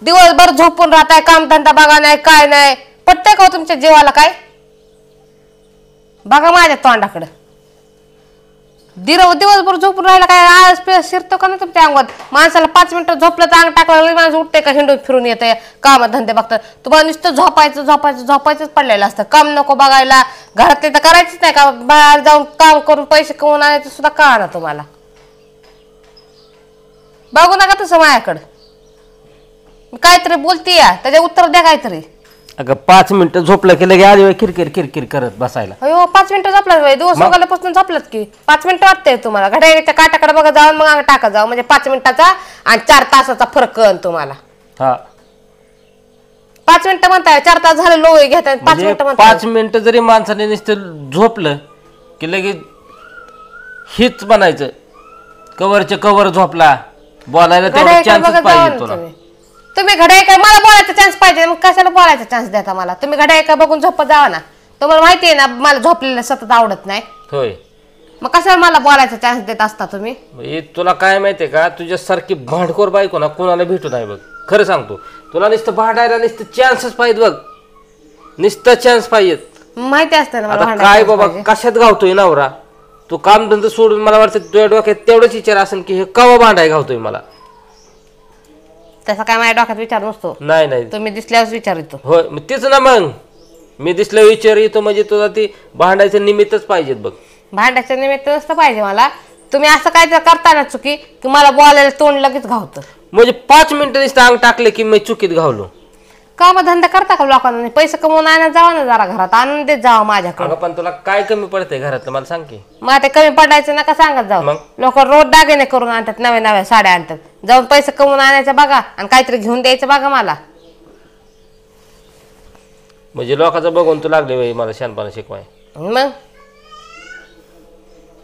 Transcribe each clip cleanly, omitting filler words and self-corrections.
दिवसभर झोपून राहताय, काम धंदा बघा नाही काय नाही, पटतंय का तुमच्या जीवाला काय? बघा माझ्या तोंडाकडं, दिवसभर झोपून राहिला काय आळस शिरतो का ना तुमच्या अंगात? माणसाला 5 मिनिटं झोपलं तर अंग टाकलं माणूस उठते का? हिंडून फिरून येते, काम धंदे बघतात. तुम्हाला नुसतं झोपायचंच पडलेलं असतं. काम नको बघायला, घरातले तर करायचंच नाही का? बाहेर जाऊन काम करून पैसे कमवून आणायचं सुद्धा कळा ना तुम्हाला. बघू नका तसं माझ्याकडं, मी काहीतरी बोलते या त्याच्या उत्तर द्या काहीतरी. अगं 5 मिनिटं झोपलं की लगे आधी किरकिर करत बसायला. अयो 5 मिनिटं झोपलात, दिवस उगाल्यापासून झोपलात की 5 मिनिटं वाटतंय तुम्हाला? घड्याळीच्या काटाकडे बघा जाऊन मग अंग टाका जाऊ, म्हणजे 5 मिनिटाचा आणि 4 तासाचा फरक कळन तुम्हाला. हा 5 मिनिटं म्हणताय, 4 तास झाले लोळी घेताय, 5 मिनिटं म्हणताय. 5 मिनिटं जरी माणसाने नुसतं झोपलं की लगे हीच म्हणायचं कवरचे कवर झोपला. बोलायला तेवढा चान्स पाहिजे तुला. तुम्ही घड्याळ काय मला बोलायचा चान्स पाहिजे, मग कशाला बोलायचा चान्स देता मला? तुम्ही घड्याळ काय बघून झोपत जावा ना. तुम्हाला माहिती आहे ना मला झोपलेलं सतत आवडत नाही. होय, मग कशाला मला बोलायचा चान्स देत असता तुम्ही? तुला काय माहितीये का, तुझ्यासारखी भांडखोर बायको ना कोणाला भेटू नाही बघ. खरं सांगतो तुला, नुसतं भांडायला नुसतं चान्सच पाहिजे बघ, नुसतं चान्स पाहिजे. माहिती असतं ना मला काय बाबा कशात घावतोय नवरा. तू काम धंदा सोडून मला वाटतं तुझ्या डोक्यात तेवढंच विचार असेल की हे कवा भांडाय घावतोय मला. तसा काय माझ्या डोक्यात विचार नसतो. नाही तुम्ही दिसल्यावर विचार येतो. होय मग तेच ना, मग मी दिसलं विचार येतो म्हणजे तुला ती भांडायचं निमित्तच पाहिजेत बघ. भांडायचं निमित्त नसतं पाहिजे मला. तुम्ही असं काय तर करता ना चुकी की मला बोलायला तोंड लगेच घावतं. म्हणजे 5 मिनिटं नुसतं अंग टाकले की मी चुकीत घावलो. काम धंदा करता का लोकांना? पैसे कमवून आणत जावा ना जरा घरात, आणून देत जावा माझ्याकडे. पण तुला काय कमी पडतंय घरातलं मला सांग की. मग ते कमी पडायचं नका सांगत जाऊ. लोक रोज दागिने करून आणतात, नव्या साड्या आणतात. जाऊन पैसे कमवून आणायचं बघा आणि काहीतरी घेऊन द्यायचं बघा मला. म्हणजे लोकांचं बघून तू लागले मला शहाणपणा शिकवाय. मग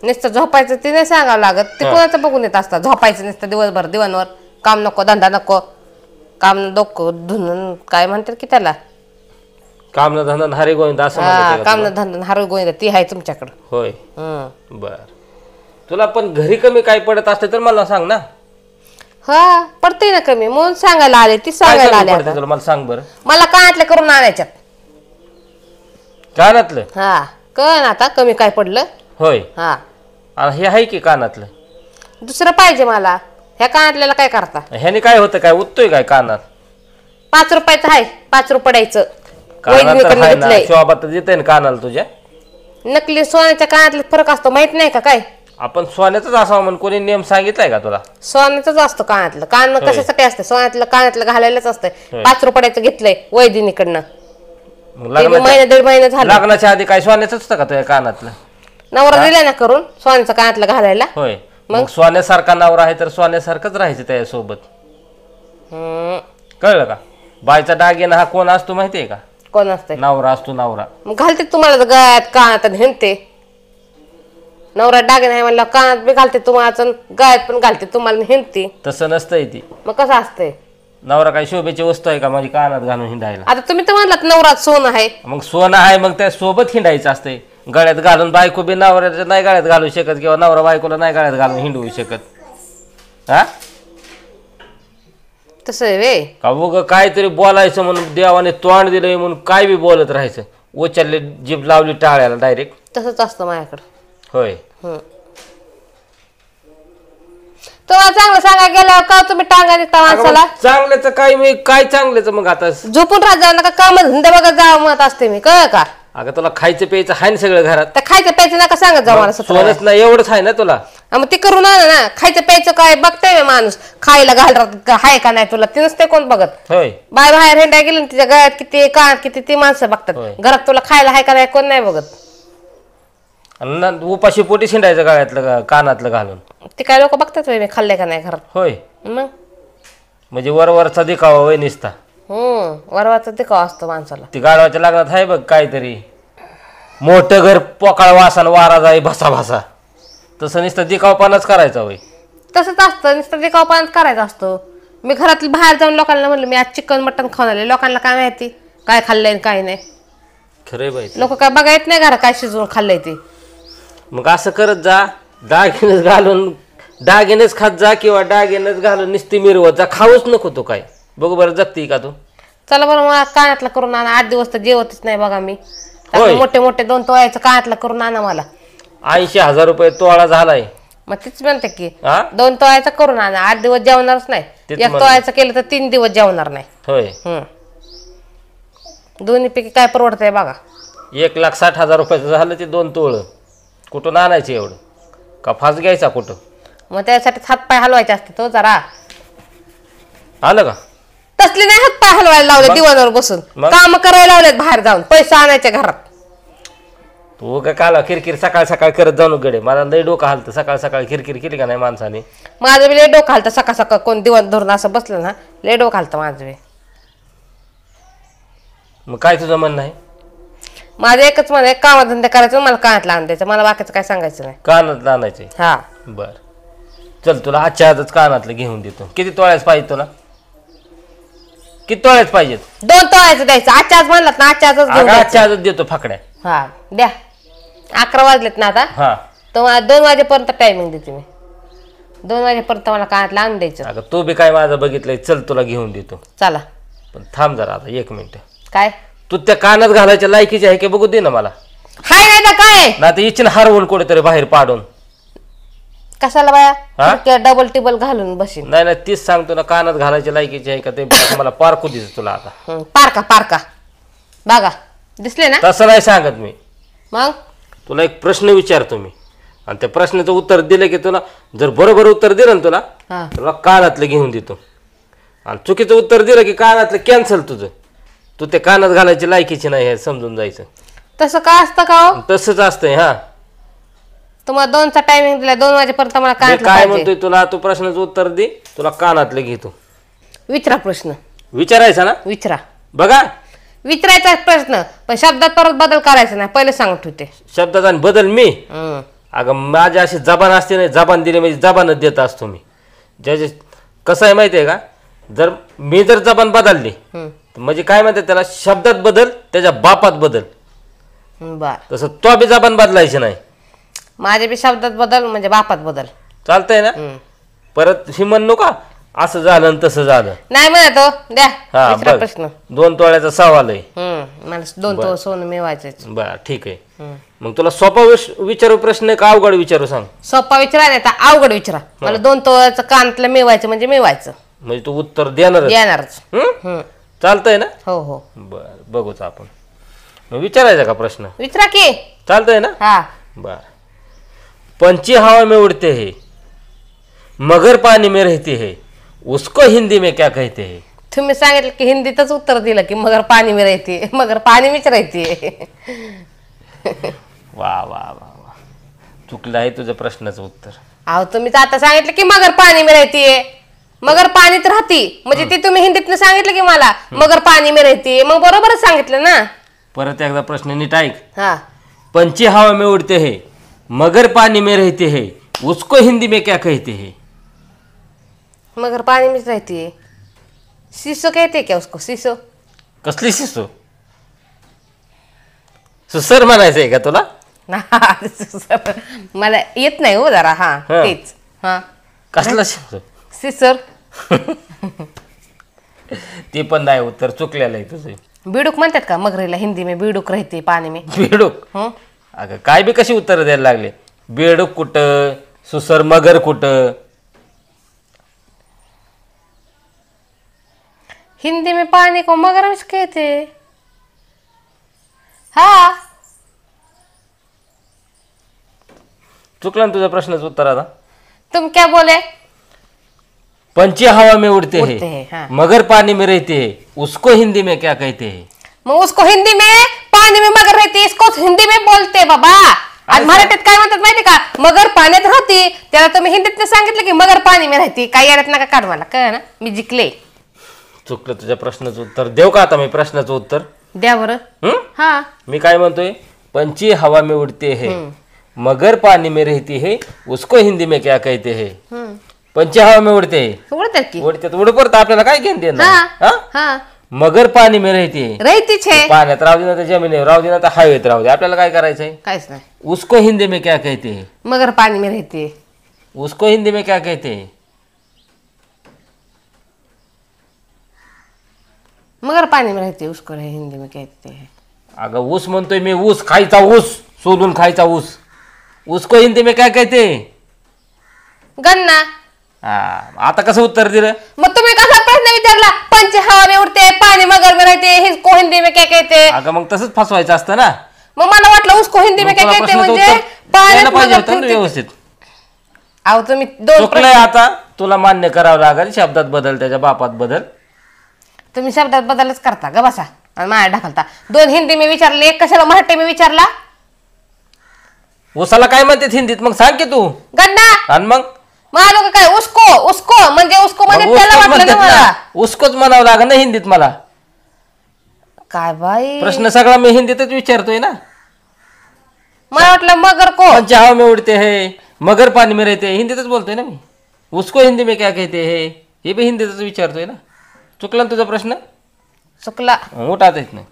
नुसतं झोपायचं ते नाही सांगावं लागत, ते कोणाचं बघून येत असतात. झोपायचं नुसतं दिवसभर दिवनवर, काम नको धंदा नको, काम डोकं धुन काय म्हणतात की त्याला, काम न धंदा हरी गोविंद असं काम न धंदा हरी गोविंद ती आहे तुमच्याकडं. होय बर. तुला पण घरी कमी काय पडत असते तर मला सांग ना. हा पडते ना कमी म्हणून सांगायला आले, ती सांगायला आले. तुला मला सांग बरं. मला कानातले करून आणायच्यात. कानातलं? हा कळ ना आता कमी काय पडलं. होय हा हे आहे की कानातलं? दुसरं पाहिजे मला. ह्या कानातल्याला काय करता? ह्याने काय होतं, काय उत्तोय काय कानात? 5 रुपयाचं आहे, 5 रुपये द्यायचं. शोभा तर देते ना कानाला तुझ्या. नकली सोन्याच्या कानातले फरक असतो माहित नाही का काय? आपण सोन्याच असावं म्हणून कोणी नियम सांगितलाय का तुला? सोन्याच असतो कानातलं. कान कशासाठी असतं? सोन्यातलं कानातलं घालायलाच असतं. 5 रुपयाचं घेतलंय वैदिनीकडनं. महिना 1.5 महिना झाला. लग्नाच्या आधी काय सोन्याच असतं का तुझ्या कानातलं? नवरा दिलाय ना करून सोन्याचं कानातलं घालायला. होय मग सोन्यासारखा नवरा आहे तर सोन्यासारखंच राहायचं त्याच्यासोबत. कळलं का? बायचा दागिना हा कोण असतो माहितीये का? कोण असते? नवरा असतो नवरा. मग घालते तुम्हाला गळ्यात कानात हिंडते. नवरा दागिना आहे म्हणलं कानात बी घालते तुम्हाला, गळ्यात पण घालते तुम्हाला हिंडते. तसं नसतंय ती. मग कसं असतंय? नवरा काही शोभेची वस्तू आहे का माझी कानात घालून हिंडायला? आता तुम्ही तर म्हणलात नवरात सोनं आहे. मग सोनं आहे मग त्या सोबत हिंडायचं असतंय. गळ्यात घालून बायको बी नवऱ्याच्या नाही गळ्यात घालू शकत किंवा नवरा बायकोला नाही गळ्यात घालून हिंडवू शकत. हा तसं आहे वे का? बघ काहीतरी बोलायचं म्हणून देवाने तोंड दिलंय म्हणून काय बी बोलत राहायचं. उचलले जीभ लावली टाळ्याला डायरेक्ट. तसंच असतं माझ्याकडं. होय तुम्हाला चांगलं सांगा गेल्यावर का तुम्ही टांगा देता माणसाला? चांगल्याचं काय मी काय चांगल्याचं मग आता झोपून राहत जाऊ नका, काम धंदा बघत जावं म्हणत असते मी. कळ का? अगं तुला खायचं प्यायचं आहे ना सगळं घरात. तर खायचं प्यायचं नका सांगत जाऊ मला. सोनच नाही एवढंच आहे ना तुला. मग ते करून आणा ना. खायचं प्यायचं काय बघताय माणूस, खायला घालत हाय का नाही तुला ते नसते कोण बघत. होय बाय बाहेर हिंडाय गेली तिच्या गळ्यात किती कानात किती ती माणसं बघतात. घरात तुला खायला हाय का नाही कोण नाही बघत. उपाशी पोटी शिंडायचं गळ्यातलं कानातलं घालून. ते काय लोक बघतात मी खाल्ले का नाही घरात. होय मग म्हणजे वरवरचा दिखावा वय निसता. वरवाचा दिखावा असतो माणसाला. ती गाडवाच्या लग्नात आहे बघ काहीतरी मोठं घर पोकाळ वासान वारा जाई भासा भासा, तसं नुसतं दिखावपणाच करायचा वय. तसंच असतं नुसतं दिखावपणाच करायचा असतो. मी घरातली बाहेर जाऊन लोकांना म्हणलं मी आज चिकन मटन खाऊन आले. लोकांना काय माहिती काय खाल्लंय काय नाही. खरे बाई लोक काय बघायत नाही घरात काय शिजवून खाल्लंय ते. मग असं करत जा. दागिनेच घालून दागिनेच खात जा किंवा दागिनेच घालून नुसती मिरवत जा. खाऊच नको तो काय. बघू बरं जगती का तू? चला बरं मला कानातला करून आणा. 8 दिवस तर जेवतच नाही बघा मी. होय. मोठे मोठे 2 तोळ्याचं कानातला करून आणा मला. 80,000 रुपये तोळा झालाय. मग तीच म्हणते की हा 2 तोळ्याचं करून आणा. 8 दिवस जेवणारच नाही. तेच 1 तोळ्याचं केलं तर 3 दिवस जेवणार नाही. होय. दोन्ही पैकी काय परवडतंय बघा. 1,60,000 रुपयाचं झालं ते 2 तोळ. कुठून आणायचं एवढं? का फास घ्यायचा कुठं? मग त्यासाठी हातपाय हलवायचे असते तो जरा. आलं का? तसले नाही हातपाय हलवायला लावले दिवाणावर बसून. मग? काम करायला लावलेत बाहेर जाऊन. पैसे आणायचे घरात. तू काय काला किरकिर सकाळ सकाळ करत जाऊ गडे. मला लय डोकं हालतं. सकाळ सकाळ किरकिर केली का नाही माणसाने? माझं बी लय डोकं हालतं. सकाळ सकाळ कोण दिवाण धरून असं बसलं ना लय डोकं हालतं माझं बी. मग काय तुझं म्हणणं आहे? माझं एकच म्हणे कामधंदे करायचं मला कानातला आणून द्यायचं. मला बाकीचं काय सांगायचं नाही. कानातलं आणायचंय? हा बर चल तुला आजच्या आजच कानातलं घेऊन देतो. किती तोळ्याच पाहिजे तुला? किती तोळ्याच पाहिजेत? 2 तोळ्याचं द्यायचं. आजच्या आज म्हणलात ना आजच्या आजच घेऊन आजच्या आजच देतो फाकड्या. हा द्या. 11 वाजलेत ना आता. हा तर मला 2 वाजेपर्यंत टायमिंग देते मी. 2 वाजेपर्यंत मला कानातला आणून द्यायचं. अगं तू बी काय माझं बघितलंय. चल तुला घेऊन देतो. चला. पण थांब जरा आता 1 मिनिट. काय तू त्या कानात घालायच्या लायकीची आहे की बघू दे ना मला. हाय नाही तर काय ना ते इच्छिन हरवून कुठेतरी बाहेर पाडून. कशाला बाया डबल टिबल घालून बसीन. नाही नाही तीच सांगतो ना कानात घालायच्या लायकीची आहे का ते मला पारखू दिसत तुला आता. पारका पारका बघा दिसले ना. तसं नाही सांगत मी. मग तुला एक प्रश्न विचारतो मी आणि त्या प्रश्नाचं उत्तर दिलं की तुला जर बरोबर उत्तर दिलं ना तुला हा तुला कानातलं घेऊन देतो. आणि चुकीचं उत्तर दिलं की कानातलं कॅन्सल तुझं. तू ते कानात घालायची लायकीची नाही हे समजून जायचं. तसं का असतं का हो? तसंच असतंय. हा तुम्हाला 2चा टायमिंग दिला. 2 वाजेपर्यंत मला मी कानातलं काय पाहिजे. म्हणतोय तुला तू प्रश्नाचं उत्तर दे. तुला कानातलं घेतो. विचारा प्रश्न. विचारायचा ना. विचारा. बघा विचारायचा प्रश्न पण शब्दात परत बदल करायचा नाही. पहिले सांगत होते. शब्दाचा बदल मी अगं माझी अशी जबान असते नाही. जबान दिली म्हणजे जबानच देत असतो मी. ज्याचे कसं आहे माहिती आहे का? जर मी जर जबान बदलली म्हणजे काय म्हणतात त्याला शब्दात बदल त्याच्या बापात बदल. बर तसं तो बी जबान बदलायची नाही. माझ्या बी शब्दात बदल म्हणजे बापात बदल. चालतंय ना. परत ही म्हण नका असं झालं आणि तसं झालं. नाही म्हणत हो. द्या हा विचारा बघ प्रश्न. 2 तोळ्याचा सवाल आहे. मला 2 तो सोनं मिळवायचंच. बर ठीक आहे. मग तुला सोपा विचारू प्रश्न का अवघड विचारू सांग? सोपा विचारा नाही तर अवघड विचारा. मला 2 तोळ्याचं कानातलं मिळवायचं म्हणजे मिळवायचं. म्हणजे तू उत्तर देणारच. येणारच. चालतंय ना. हो हो बर बघूच आपण. मग विचारायचा का प्रश्न? विचारा की. चालतंय ना. हा बर पंछी हवा में उड़ते हैं मगर पानी में रहते हैं उसको हिंदी में क्या कहते हैं? तुम्ही सांगितलं की हिंदीतच उत्तर दिलं की मगर पाणी में रहती. मगर पाणी मीच रहती. वा वा वा वा चुकलं आहे तुझं प्रश्नाचं उत्तर. अहो तुम्ही तर आता सांगितलं की मगर पाणी में रहती. मगर पाणीत राहती म्हणजे ते तुम्ही हिंदीतनं सांगितलं की मला मगर पाणी में रहती. मग बरोबरच सांगितलं ना. परत एकदा प्रश्न नीट ऐक. हा पंछी हवा में उड़ते हैं मगर पानी में रहते हैं उसको हिंदी में क्या कहते हैं? मगर पानी में रहती है. शीशो कहते क्या उसको? शीशो. कसली शिसू? सुसर म्हणायचंय का तुला? मला येत नाही हो जरा. हा हा. तेच. हा कसला शिसू? सिसर. ते पण नाही उत्तर चुकलेलं आहे तुझं. बिडूक म्हणतात का मगरीला हिंदी में? बिडूक रहते पाणी में. बेडूक. अगं काय बी कशी उत्तर द्यायला लागले. बेडूक कुठं सुसर मगर कुठं? हिंदी में पानी को मगरमच्छ कहते. हा चुकला ना तुझ्या प्रश्नाचं उत्तर आता. तुम क्या बोले? पंछी हवा में उड़ते उड़ते हैं हैं, हाँ। मगर पानी में रहते हैं उसको हिंदी में क्या कहते हैं? मग उसको हिंदी में पाणी में मगर रहती इसको हिंदी में बोलते बाबा. आणि मराठीत काय म्हणतात माहिती का? मगर पाण्यात राहते. त्याला तुम्ही हिंदीत सांगितलं की मगर पाणी में राहते. काय याच्यात नका काढ मला. कळ ना मी जिंकले. चुकलं तुझ्या प्रश्नाचं उत्तर. देऊ का आता मी प्रश्नाचं उत्तर? द्या बरं. हा मी काय म्हणतोय पंछी हवा में उड़ते हैं मगर पानी में रहती है उसको हिंदी में क्या कहते हैं? पंछी हवा में उड़ते हैं. उडतात की. उडते उड परत आपल्याला काय घेऊन देणार? हा हा? हा मगर पाणी में रहती है. रहतीच है. पाण्यात राहू दे ना तर जमिनीवर राहू दे ना तर हवेत राहू दे. आपल्याला काय करायचंय? काहीच नाही. उसको हिंदी में क्या कहते हैं? मगर पाणी में रहती. उसको हिंदी में क्या कहते हैं? मगर पानी में रहती है उसको हिंदी में कहते हैं। अगं ऊस म्हणतोय मी, ऊस खायचा ऊस, सोलून खायचा ऊस, उसको हिंदी में काय कहते? गन्ना। आता कसं उत्तर दिलं? मग तुम्ही कसा प्रश्न विचारला? पंछी हवा में उड़ते, पानी मगर में रहते हैं, इसको हिंदी में क्या कहते हैं? अगं मग तसंच फसवायचं असतं ना. मग मला वाटलं उसको हिंदी में क्या तुला कहते हैं प्रश्नाचं म्हणजे उत्तर द्यायला पाण्यात पाहिजे मगर होतं ना फिरते. व्यवस्थित. अहो तुम्ही दोन चुकलंय आता, तुला मान्य करावं लागेल. शब्दात बदल, त्याच्या बापात बदल. तुम्ही शब्दात बदलच करता ग बसा आणि माया ढकलता. दोन हिंदी में विचारले, एक कशाला मराठी में विचारला? ऊसाला काय म्हणतात हिंदीत मग सांग की तू. गन्ना. आणि मग मला लोक काय उसको उसको म्हणजे उसको म्हणजे मग त्याला उसकोच वाटलं ना म्हणतात मला. ना. उसकोच म्हणावं लागेल ना हिंदीत मला. काय बाई प्रश्न सगळा मी हिंदीतच विचारतोय ना. मला वाटलं मगर को. पंछी हवा में उड़ते हैं, मगर पानी में रहते हैं, हिंदीतच बोलतोय ना मी. उसको हिंदी में क्या कहते हैं हे बी हिंदीतच विचारतोय ना. चुकला ना तुझा प्रश्न? चुकला. उठात येत नाही.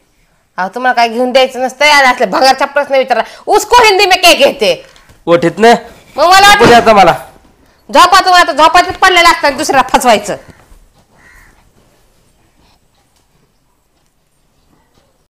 अहो तुम्हाला काय घेऊन द्यायचं नसतं आणि असले भंगारचा प्रश्न विचारला. उसको हिंदी में काय कहते? ओठीत नाही मग मला वाटलं आता मला झोपा तुम्हाला झोपातच पडलेला असतात दुसऱ्याला फसवायचं.